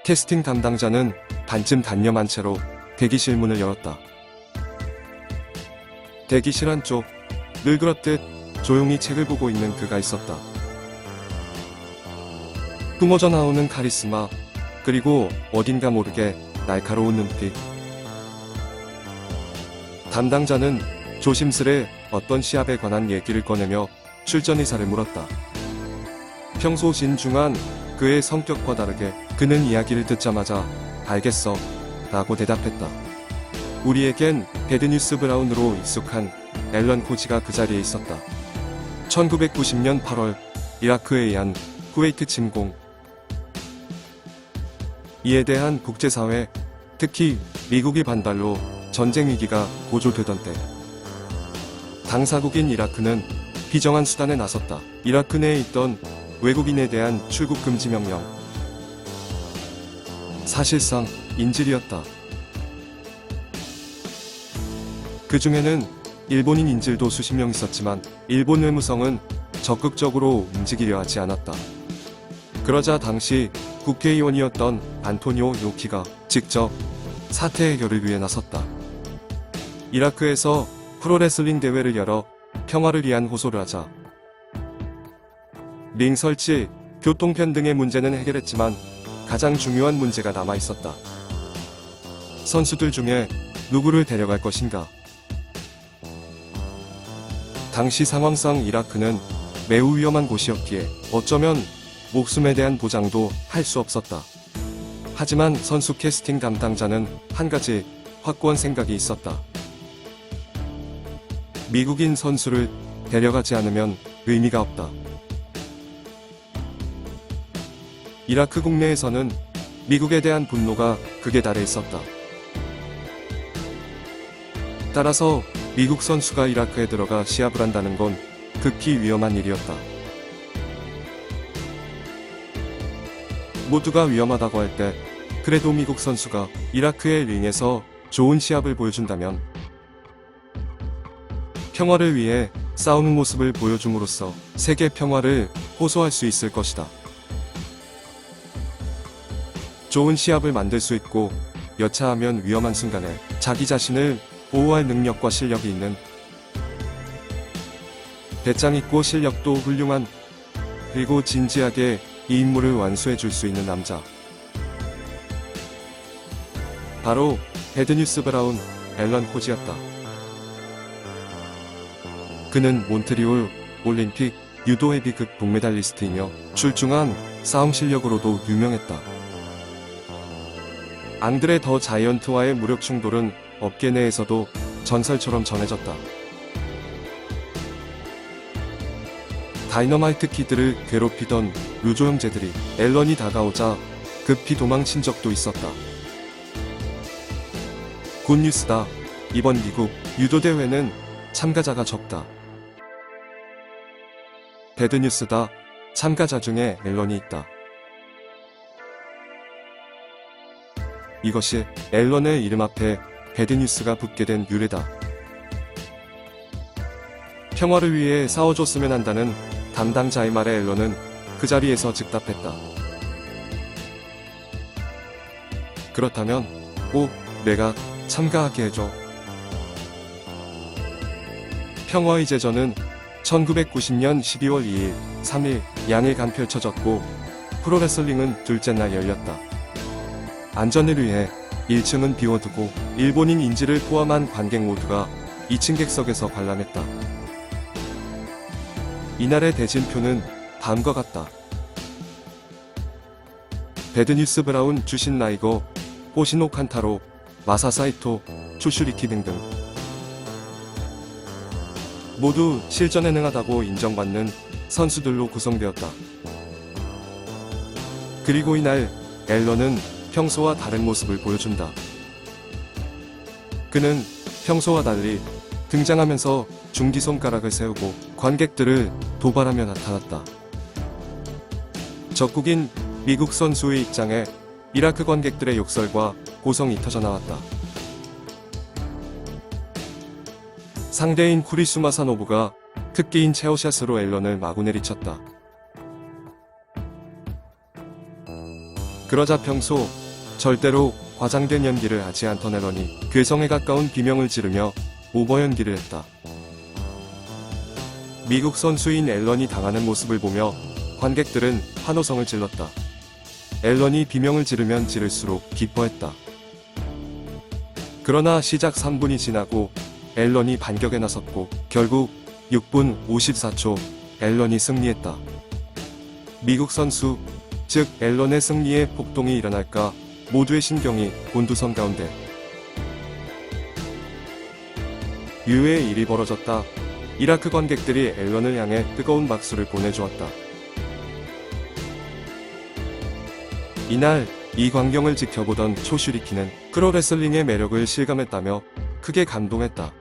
캐스팅 담당자는 반쯤 단념한 채로 대기실 문을 열었다. 대기실 한쪽 늘 그렇듯 조용히 책을 보고 있는 그가 있었다. 뿜어져 나오는 카리스마, 그리고 어딘가 모르게 날카로운 눈빛. 담당자는 조심스레 어떤 시합에 관한 얘기를 꺼내며 출전 의사를 물었다. 평소 진중한 그의 성격과 다르게 그는 이야기를 듣자마자 알겠어 라고 대답했다. 우리에겐 배드뉴스 브라운으로 익숙한 앨런 코지가 그 자리에 있었다. 1990년 8월 이라크에 의한 쿠웨이트 침공. 이에 대한 국제사회, 특히 미국의 반발로 전쟁 위기가 고조되던 때 당사국인 이라크는 비정한 수단에 나섰다. 이라크 내에 있던 외국인에 대한 출국 금지 명령. 사실상 인질이었다. 그 중에는 일본인 인질도 수십 명 있었지만 일본 외무성은 적극적으로 움직이려 하지 않았다. 그러자 당시 국회의원이었던 안토니오 요키가 직접 사태 해결을 위해 나섰다. 이라크에서 프로레슬링 대회를 열어 평화를 위한 호소를 하자. 링 설치, 교통편 등의 문제는 해결했지만 가장 중요한 문제가 남아 있었다. 선수들 중에 누구를 데려갈 것인가? 당시 상황상 이라크는 매우 위험한 곳이었기에 어쩌면 목숨에 대한 보장도 할 수 없었다. 하지만 선수 캐스팅 담당자는 한 가지 확고한 생각이 있었다. 미국인 선수를 데려가지 않으면 의미가 없다. 이라크 국내에서는 미국에 대한 분노가 극에 달해 있었다. 따라서 미국 선수가 이라크에 들어가 시합을 한다는 건 극히 위험한 일이었다. 모두가 위험하다고 할 때 그래도 미국 선수가 이라크의 링에서 좋은 시합을 보여준다면 평화를 위해 싸우는 모습을 보여줌으로써 세계 평화를 호소할 수 있을 것이다. 좋은 시합을 만들 수 있고 여차하면 위험한 순간에 자기 자신을 보호할 능력과 실력이 있는, 배짱 있고 실력도 훌륭한, 그리고 진지하게 이 임무를 완수해 줄 수 있는 남자. 바로 배드뉴스 브라운 앨런 코지였다. 그는 몬트리올 올림픽 유도 헤비급 동메달리스트이며 출중한 싸움 실력으로도 유명했다. 앙드레 더 자이언트와의 무력 충돌은 업계 내에서도 전설처럼 전해졌다. 다이너마이트 키드를 괴롭히던 루조 형제들이 앨런이 다가오자 급히 도망친 적도 있었다. 굿뉴스다. 이번 미국 유도대회는 참가자가 적다. 배드뉴스다. 참가자 중에 앨런이 있다. 이것이 앨런의 이름 앞에 배드뉴스가 붙게 된 유래다. 평화를 위해 싸워줬으면 한다는 담당자의 말에 앨런은 그 자리에서 즉답했다. 그렇다면 꼭 내가 참가하게 해줘. 평화의 제전은 1990년 12월 2일, 3일 양일간 펼쳐졌고 프로레슬링은 둘째 날 열렸다. 안전을 위해 1층은 비워두고 일본인 인질을 포함한 관객 모두가 2층 객석에서 관람했다. 이날의 대진표는 다음과 같다. 배드뉴스 브라운, 주신 라이거, 호시노 칸타로, 마사 사이토, 초슈리키 등등. 모두 실전에 능하다고 인정받는 선수들로 구성되었다. 그리고 이날 앨런은 평소와 다른 모습을 보여준다. 그는 평소와 달리 등장하면서 중지손가락을 세우고 관객들을 도발하며 나타났다. 적국인 미국 선수의 입장에 이라크 관객들의 욕설과 고성이 터져나왔다. 상대인 쿠리수마사 노부가 특기인 체어샷으로 앨런을 마구 내리쳤다. 그러자 평소 절대로 과장된 연기를 하지 않던 앨런이 괴성에 가까운 비명을 지르며 오버 연기를 했다. 미국 선수인 앨런이 당하는 모습을 보며 관객들은 환호성을 질렀다. 앨런이 비명을 지르면 지를수록 기뻐했다. 그러나 시작 3분이 지나고 앨런이 반격에 나섰고 결국 6분 54초 앨런이 승리했다. 미국 선수, 즉 앨런의 승리에 폭동이 일어날까 모두의 신경이 곤두선 가운데 유해의 일이 벌어졌다. 이라크 관객들이 앨런을 향해 뜨거운 박수를 보내주었다. 이날 이 광경을 지켜보던 초슈리키는 프로레슬링의 매력을 실감했다며 크게 감동했다.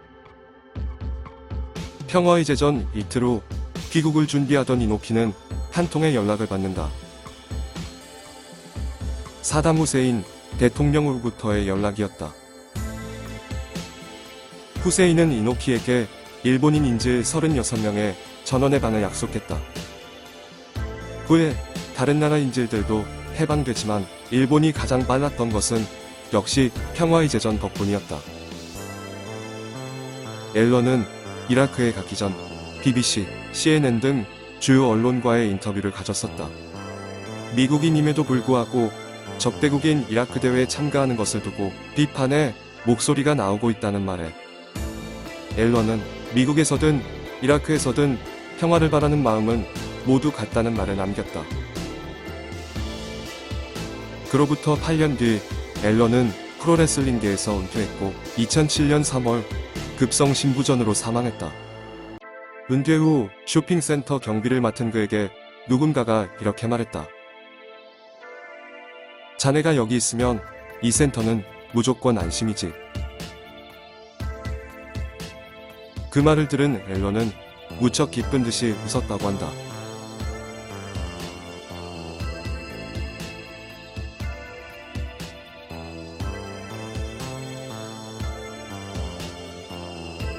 평화의 제전 이틀 후 귀국을 준비하던 이노키는 한 통의 연락을 받는다. 사담 후세인 대통령으로부터의 연락이었다. 후세인은 이노키에게 일본인 인질 36명의 전원의 반을 약속했다. 후에 다른 나라 인질들도 해방되지만 일본이 가장 빨랐던 것은 역시 평화의 제전 덕분이었다. 앨런은 이라크에 가기 전 BBC, CNN 등 주요 언론과의 인터뷰를 가졌었다. 미국인임에도 불구하고 적대국인 이라크 대회에 참가하는 것을 두고 비판의 목소리가 나오고 있다는 말에 앨런은 미국에서든 이라크에서든 평화를 바라는 마음은 모두 같다는 말을 남겼다. 그로부터 8년 뒤 앨런은 프로레슬링계에서 은퇴했고 2007년 3월 급성 신부전으로 사망했다. 은퇴 후 쇼핑센터 경비를 맡은 그에게 누군가가 이렇게 말했다. 자네가 여기 있으면 이 센터는 무조건 안심이지. 그 말을 들은 앨런은 무척 기쁜 듯이 웃었다고 한다.